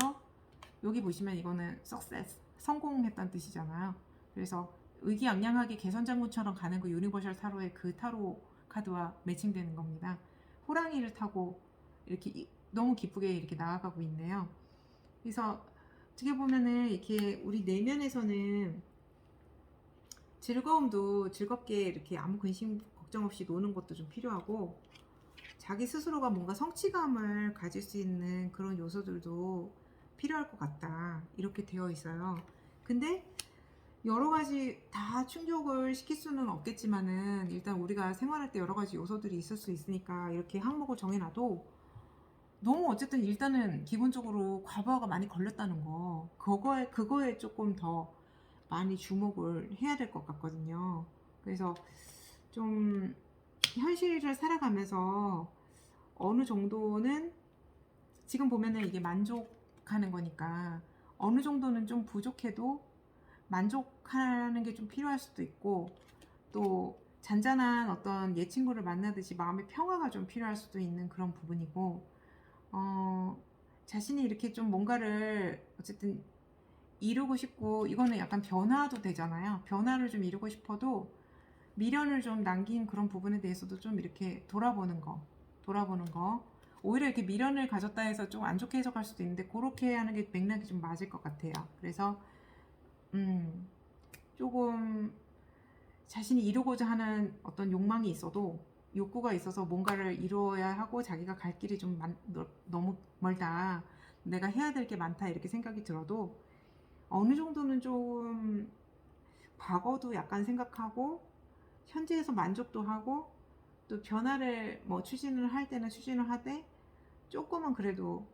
S1: 여기 보시면 이거는 success, 성공했다는 뜻이잖아요. 그래서 의기양양하게 개선장군처럼 가는 그 유니버셜 타로의 그 타로 카드와 매칭되는 겁니다. 호랑이를 타고 이렇게 너무 기쁘게 이렇게 나아가고 있네요. 그래서 어떻게 보면은 이렇게 우리 내면에서는 즐거움도 즐겁게 이렇게 아무 근심 걱정 없이 노는 것도 좀 필요하고 자기 스스로가 뭔가 성취감을 가질 수 있는 그런 요소들도 필요할 것 같다 이렇게 되어 있어요. 근데 여러 가지 다 충족을 시킬 수는 없겠지만은 일단 우리가 생활할 때 여러 가지 요소들이 있을 수 있으니까 이렇게 항목을 정해놔도 너무 어쨌든 일단은 기본적으로 과부하가 많이 걸렸다는 거 그거에 조금 더 많이 주목을 해야 될 것 같거든요. 그래서 좀 현실을 살아가면서 어느 정도는 지금 보면은 이게 만족하는 거니까 어느 정도는 좀 부족해도 만족하는 게 좀 필요할 수도 있고 또 잔잔한 어떤 옛 친구를 만나듯이 마음의 평화가 좀 필요할 수도 있는 그런 부분이고 자신이 이렇게 좀 뭔가를 어쨌든 이루고 싶고 이거는 약간 변화도 되잖아요. 변화를 좀 이루고 싶어도 미련을 좀 남긴 그런 부분에 대해서도 좀 이렇게 돌아보는 거 오히려 이렇게 미련을 가졌다 해서 좀 안 좋게 해석할 수도 있는데 그렇게 하는 게 맥락이 좀 맞을 것 같아요. 그래서 조금 자신이 이루고자 하는 어떤 욕망이 있어도 욕구가 있어서 뭔가를 이루어야 하고 자기가 갈 길이 좀 너무 멀다 내가 해야 될 게 많다 이렇게 생각이 들어도 어느 정도는 좀 과거도 약간 생각하고 현재에서 만족도 하고 또 변화를 뭐 추진을 할 때는 추진을 하되 조금은 그래도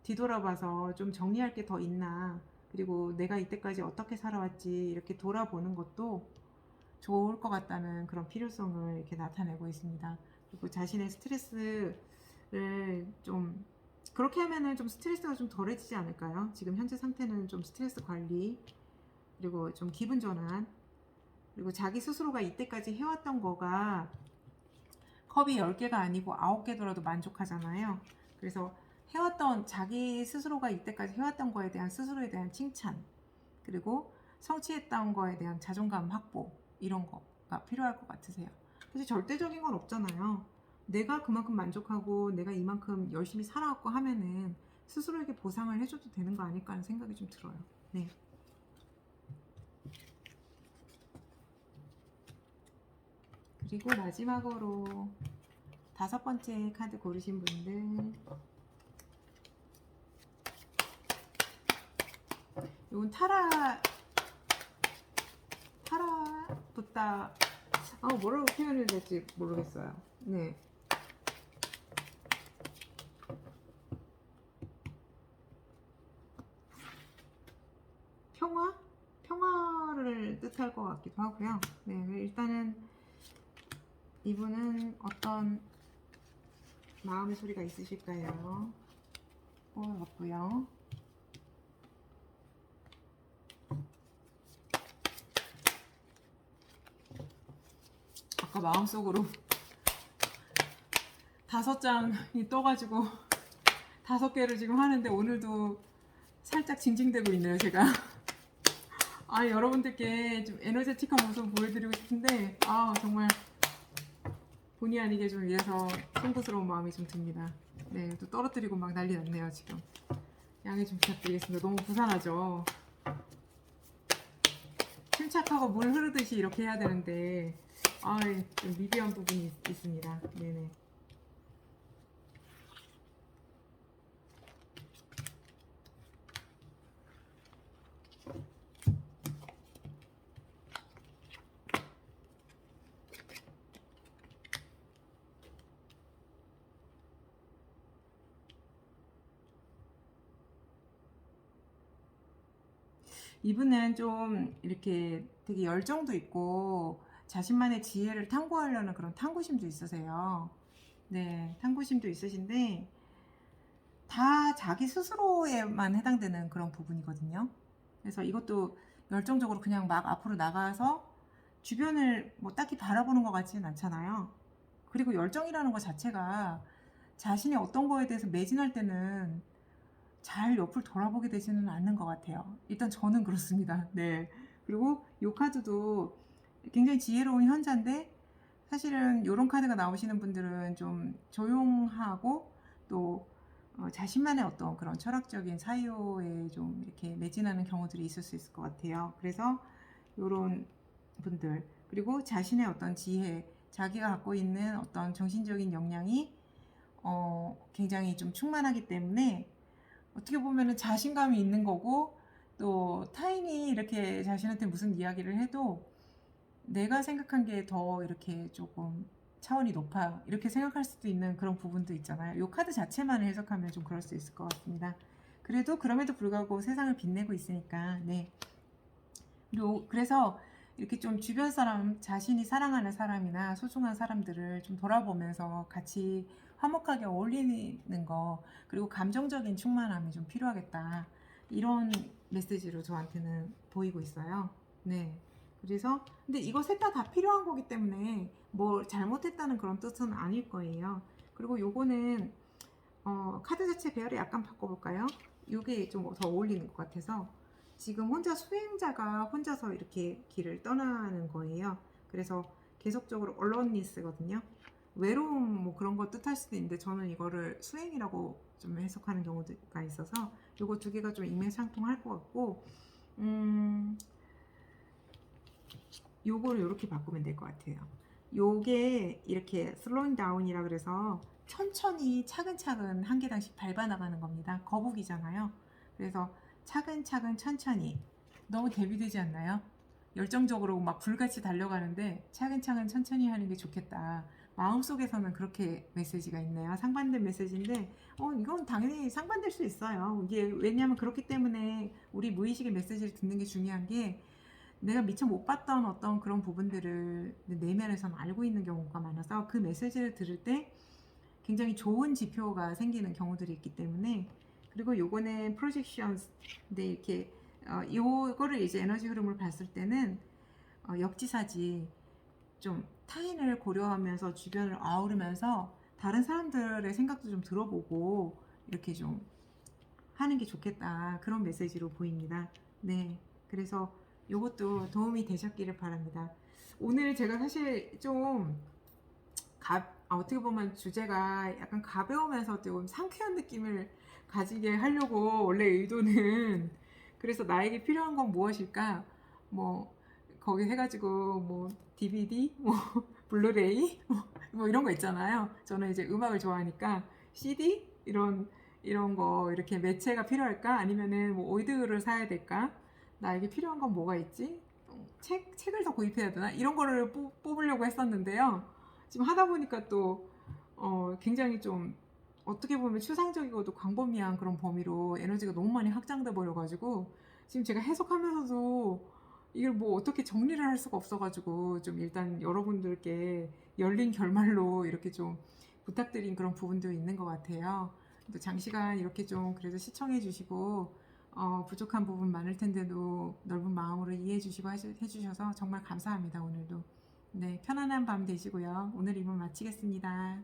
S1: 뒤돌아봐서 좀 정리할 게 더 있나 그리고 내가 이때까지 어떻게 살아왔지 이렇게 돌아보는 것도 좋을 것 같다는 그런 필요성을 이렇게 나타내고 있습니다. 그리고 자신의 스트레스를 좀 그렇게 하면은 좀 스트레스가 좀 덜해지지 않을까요? 지금 현재 상태는 좀 스트레스 관리 그리고 좀 기분 전환 그리고 자기 스스로가 이때까지 해왔던 거가 컵이 10개가 아니고 9개더라도 만족하잖아요. 그래서 해왔던 자기 스스로가 이때까지 해왔던 거에 대한 스스로에 대한 칭찬 그리고 성취했다는 거에 대한 자존감 확보, 이런 거가 필요할 것 같으세요. 사실 절대적인 건 없잖아요. 내가 그만큼 만족하고 내가 이만큼 열심히 살아왔고 하면은 스스로에게 보상을 해줘도 되는 거 아닐까 하는 생각이 좀 들어요. 네. 그리고 마지막으로 5번째 카드 고르신 분들, 이건 타라부타, 뭐라고 표현해야 될지 모르겠어요. 네. 평화를 뜻할 것 같기도 하고요. 네, 일단은 이분은 어떤 마음의 소리가 있으실까요? 뽑아봤고요. 아까 마음속으로 5장이 떠가지고 5개를 지금 하는데 오늘도 살짝 징징대고 있네요, 제가. 여러분들께 좀 에너제틱한 모습 보여드리고 싶은데, 정말 본의 아니게 좀 위해서 송구스러운 마음이 좀 듭니다. 네, 또 떨어뜨리고 막 난리 났네요, 지금. 양해 좀 부탁드리겠습니다. 너무 부산하죠? 침착하고 물 흐르듯이 이렇게 해야 되는데, 좀 미비한 부분이 있습니다. 네네. 이분은 좀 이렇게 되게 열정도 있고 자신만의 지혜를 탐구하려는 그런 탐구심도 있으세요. 네, 탐구심도 있으신데 다 자기 스스로에만 해당되는 그런 부분이거든요. 그래서 이것도 열정적으로 그냥 막 앞으로 나가서 주변을 뭐 딱히 바라보는 것 같지는 않잖아요. 그리고 열정이라는 것 자체가 자신이 어떤 거에 대해서 매진할 때는 잘 옆을 돌아보게 되지는 않는 것 같아요. 일단 저는 그렇습니다. 네. 그리고 이 카드도 굉장히 지혜로운 현자인데 사실은 이런 카드가 나오시는 분들은 좀 조용하고 또 자신만의 어떤 그런 철학적인 사유에 좀 이렇게 매진하는 경우들이 있을 수 있을 것 같아요. 그래서 이런 분들, 그리고 자신의 어떤 지혜, 자기가 갖고 있는 어떤 정신적인 역량이 굉장히 좀 충만하기 때문에 어떻게 보면은 자신감이 있는 거고, 또 타인이 이렇게 자신한테 무슨 이야기를 해도 내가 생각한 게 더 이렇게 조금 차원이 높아 이렇게 생각할 수도 있는 그런 부분도 있잖아요. 이 카드 자체만 해석하면 좀 그럴 수 있을 것 같습니다. 그래도 그럼에도 불구하고 세상을 빛내고 있으니까. 네. 그리고 그래서 이렇게 좀 주변 사람, 자신이 사랑하는 사람이나 소중한 사람들을 좀 돌아보면서 같이 화목하게 어울리는 거, 그리고 감정적인 충만함이 좀 필요하겠다, 이런 메시지로 저한테는 보이고 있어요. 네. 그래서 근데 이거 셋 다 필요한 거기 때문에 뭐 잘못했다는 그런 뜻은 아닐 거예요. 그리고 요거는 카드 자체 배열을 약간 바꿔볼까요? 이게 좀 더 어울리는 것 같아서 지금 혼자 수행자가 혼자서 이렇게 길을 떠나는 거예요. 그래서 계속적으로 aloneness거든요. 외로움 뭐 그런 거 뜻할 수도 있는데 저는 이거를 수행이라고 좀 해석하는 경우가 있어서 요거 두 개가 좀 일맥상통할 것 같고, 요거를 이렇게 바꾸면 될 것 같아요. 요게 이렇게 slowing down이라 그래서 천천히 차근차근 한 계단씩 밟아 나가는 겁니다. 거북이잖아요. 그래서 차근차근 천천히. 너무 대비되지 않나요? 열정적으로 막 불같이 달려가는데 차근차근 천천히 하는 게 좋겠다. 마음속에서는 그렇게 메시지가 있네요. 상반된 메시지인데 이건 당연히 상반될 수 있어요. 이게 왜냐하면 그렇기 때문에 우리 무의식의 메시지를 듣는 게 중요한 게, 내가 미처 못 봤던 어떤 그런 부분들을 내면에서는 알고 있는 경우가 많아서 그 메시지를 들을 때 굉장히 좋은 지표가 생기는 경우들이 있기 때문에. 그리고 요거는 projections. 근데 이렇게 요거를 이제 에너지 흐름을 봤을 때는 역지사지, 좀 타인을 고려하면서 주변을 아우르면서 다른 사람들의 생각도 좀 들어보고 이렇게 좀 하는 게 좋겠다, 그런 메시지로 보입니다. 네. 그래서 요것도 도움이 되셨기를 바랍니다. 오늘 제가 사실 좀 어떻게 보면 주제가 약간 가벼우면서 좀 상쾌한 느낌을 가지게 하려고 원래 의도는 그래서 나에게 필요한 건 무엇일까? 뭐 거기 해가지고 뭐 DVD, 뭐 블루레이, 뭐 이런 거 있잖아요. 저는 이제 음악을 좋아하니까 CD 이런 거 이렇게 매체가 필요할까? 아니면은 뭐 오이드를 사야 될까? 나에게 필요한 건 뭐가 있지? 책을 더 구입해야 되나? 이런 거를 뽑으려고 했었는데요. 지금 하다 보니까 또 굉장히 좀 어떻게 보면 추상적이고도 광범위한 그런 범위로 에너지가 너무 많이 확장돼 버려가지고 지금 제가 해석하면서도 이걸 뭐 어떻게 정리를 할 수가 없어가지고 좀 일단 여러분들께 열린 결말로 이렇게 좀 부탁드린 그런 부분도 있는 것 같아요. 또 장시간 이렇게 좀 그래도 시청해 주시고 부족한 부분 많을 텐데도 넓은 마음으로 이해해 주시고 해주셔서 정말 감사합니다. 오늘도. 네, 편안한 밤 되시고요. 오늘 이만 마치겠습니다.